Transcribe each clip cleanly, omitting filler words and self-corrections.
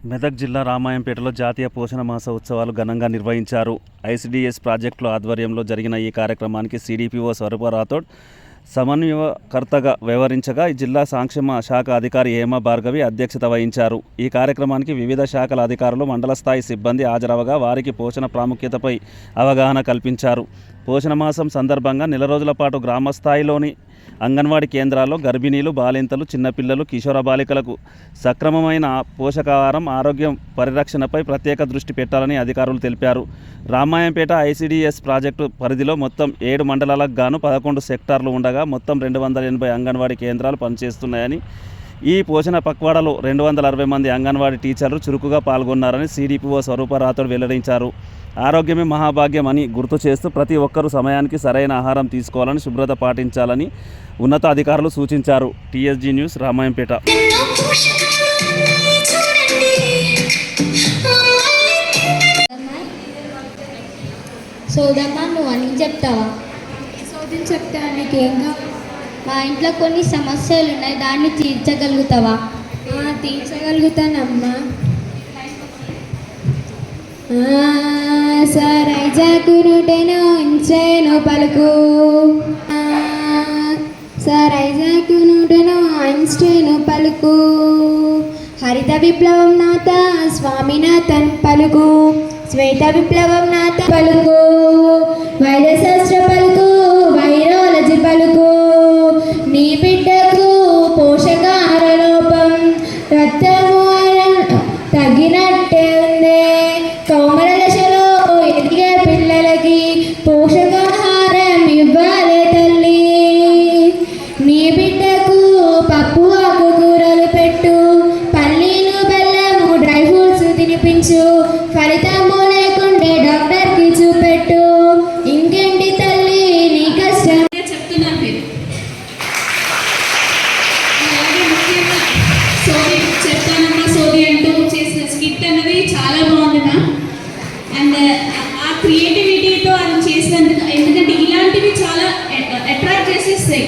మెదక్ జిల్లా రామాయంపేటలో జాతీయ పోషణ మాస ఉత్సవాలు ఘనంగా నిర్వహించారు. ఐసిడిఎస్ ప్రాజెక్టుల ఆధ్వర్యంలో జరిగిన ఈ కార్యక్రమానికి సిడిపిఓ స్వరూప రాథోడ్ సమన్వయకర్తగా వ్యవహరించగా జిల్లా సంక్షేమ శాఖ అధికారి హేమ భార్గవి అధ్యక్షత వహించారు. ఈ కార్యక్రమానికి వివిధ శాఖల అధికారులు, మండల స్థాయి సిబ్బంది హాజరవగా వారికి పోషణ ప్రాముఖ్యతపై అవగాహన కల్పించారు. పోషణ మాసం సందర్భంగా నెల రోజుల పాటు గ్రామ స్థాయిలోని అంగన్వాడీ కేంద్రాల్లో గర్భిణీలు, బాలింతలు, చిన్నపిల్లలు, కిషోర బాలికలకు సక్రమమైన పోషకాహారం, ఆరోగ్యం పరిరక్షణపై ప్రత్యేక దృష్టి పెట్టాలని అధికారులు తెలిపారు. రామాయంపేట ఐసిడిఎస్ ప్రాజెక్టు పరిధిలో మొత్తం 7 మండలాలకు గాను 11 సెక్టార్లు ఉండగా మొత్తం 280 అంగన్వాడీ కేంద్రాలు పనిచేస్తున్నాయని, ఈ పోషణ పక్వాడలో 260 మంది అంగన్వాడీ టీచర్లు చురుకుగా పాల్గొన్నారని సిడిపిఓ స్వరూప రాథోడ్ వెల్లడించారు. ఆరోగ్యమే మహాభాగ్యం అని గుర్తు చేస్తూ ప్రతి ఒక్కరూ సమయానికి సరైన ఆహారం తీసుకోవాలని, శుభ్రత పాటించాలని ఉన్నతాధికారులు సూచించారు. TSG news, Ramayampet. సోదమ్మా, నువ్వు అని చెప్తావా? సోదం చెప్తా. నీకేంగా? మా ఇంట్లో కొన్ని సమస్యలు ఉన్నాయి, దాన్ని తీర్చగలుగుతావా? తీర్చగలుగుతానమ్మా. సార్ ఐజాక్ న్యూటన్ ఐన్స్టైన్ పలుకు. సార్ ఐజాక్ న్యూటన్ ఐన్స్టైన్ పలుకు. హరిత విప్లవం నాథ స్వామినాథన్ పలుకు. శ్వేత విప్లవం నాథ పలుకు. వైద్యశాస్త్ర పలుకు. వైరాలజీ పలుకు. నీ బిడ్డకు పోషకాహార లోపం, రక్తము తగ్గినట్టే ఉంది. కౌమార దశలో ఎదిగే పిల్లలకి పోషకాహారం ఇవ్వాలి తల్లి. నీ బిడ్డకు పప్పు, ఆకుకూరలు పెట్టు. పల్లీలు, బెల్లము, డ్రై ఫ్రూట్స్ తినిపించు. ఫలితము లేకుంటే డాక్టర్కి చూపెట్టు. ఇంకేంటి తల్లి నీ కష్టం చెప్తున్నాను. మీరు అలాగే ముఖ్యంగా సోది చెప్తానమ్మా సోది అంటూ చేసిన స్కిట్ అన్నది చాలా బాగుంది మ్యామ్. అండ్ ఆ క్రియేటివిటీతో అది చేసినందుకు, ఎందుకంటే ఇలాంటివి చాలా అట్రాక్ట్ చేసేస్తాయి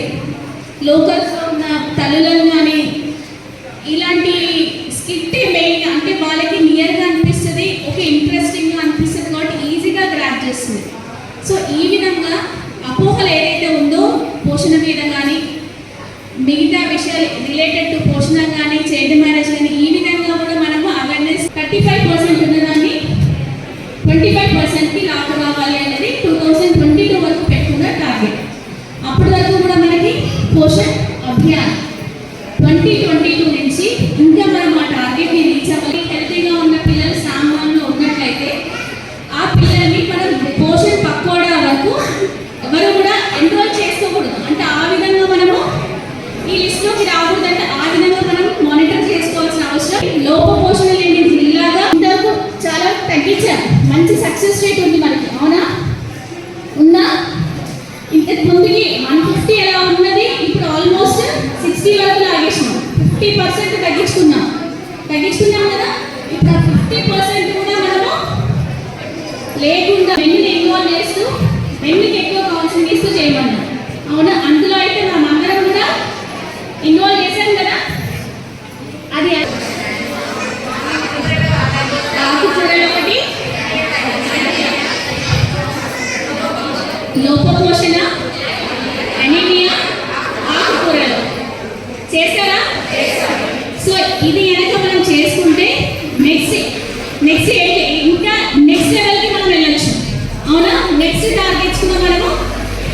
లోకల్స్లో ఉన్న తల్లులను. కానీ ఇలాంటి స్కిట్ మెయిన్ అంటే వాళ్ళకి నియర్గా అనిపిస్తుంది, ఒక ఇంట్రెస్టింగ్గా అనిపిస్తుంది కాబట్టి ఈజీగా గ్రాప్ చేస్తుంది. సో ఈ విధంగా అపోహలు ఏదైతే ఉందో పోషణ మీద కానీ, మిగతా విషయాలు రిలేటెడ్ టు పోషణ కానీ, చైల్డ్ మ్యారేజ్ కానీ, ఈ విధంగా కూడా మనము అవేర్నెస్ 35% ఉన్నదాన్ని 25%కి రావాలి అనేది 2022 వరకు పెట్టుకున్న టార్గెట్. అప్పటి వరకు కూడా మనకి పోషణ్ అభియాన్ 2022 నుంచి ఇంకా మనం ఆ టార్గెట్ని రీచ్ అవ్వాలి. హెల్తీగా ఉన్న పిల్లలు సామాన్యంలో ఉన్నట్లయితే ఆ పిల్లల్ని మనం పోషణ్ పక్వాడా వరకు ఎవరు కూడా ఎన్రోల్ చేసుకోకూడదు. అంటే ఆ విధంగా మనము ఈ లిస్ట్లోకి రాకూడదంటే ఆ విధంగా మనం మానిటర్ చేసుకోవాల్సిన అవసరం. లోప పోషణ లేని జిల్లాగా ఇంతవరకు చాలా తగ్గించారు. మంచి సక్సెస్ రేట్ ఉంది మనకి, అవునా? ఉందా? ఇంతకు ముందుకి 150 ఎలా ఉన్నది, ఇప్పుడు ఆల్మోస్ట్ 60 వరకు లాగేసినాం. 50% తగ్గించుకున్నాం కదా. ఇప్పుడు ఆ 50% కూడా మనము లేకుండా మెన్నుని ఇన్వాల్వ్ చేస్తూ, మెన్నుకి ఎక్కువ కౌన్సిలింగ్ ఇస్తూ చేయమన్నాం, అవునా? అందులో అయితే మనం అందరం కూడా ఇన్వాల్వ్ చేశాం కదా. అది ఆకుకూరలు ఒకటి, లోపపోషణ, అనీమియా, ఆకుకూరలు చేశారా? సో ఇది కనుక మనం చేసుకుంటే నెక్స్ట్ ఇంకా నెక్స్ట్ లెవెల్కి మనం వెళ్ళచ్చు, అవునా? నెక్స్ట్ టార్గెట్స్ కూడా మనము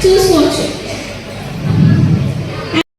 చూసుకోవచ్చు.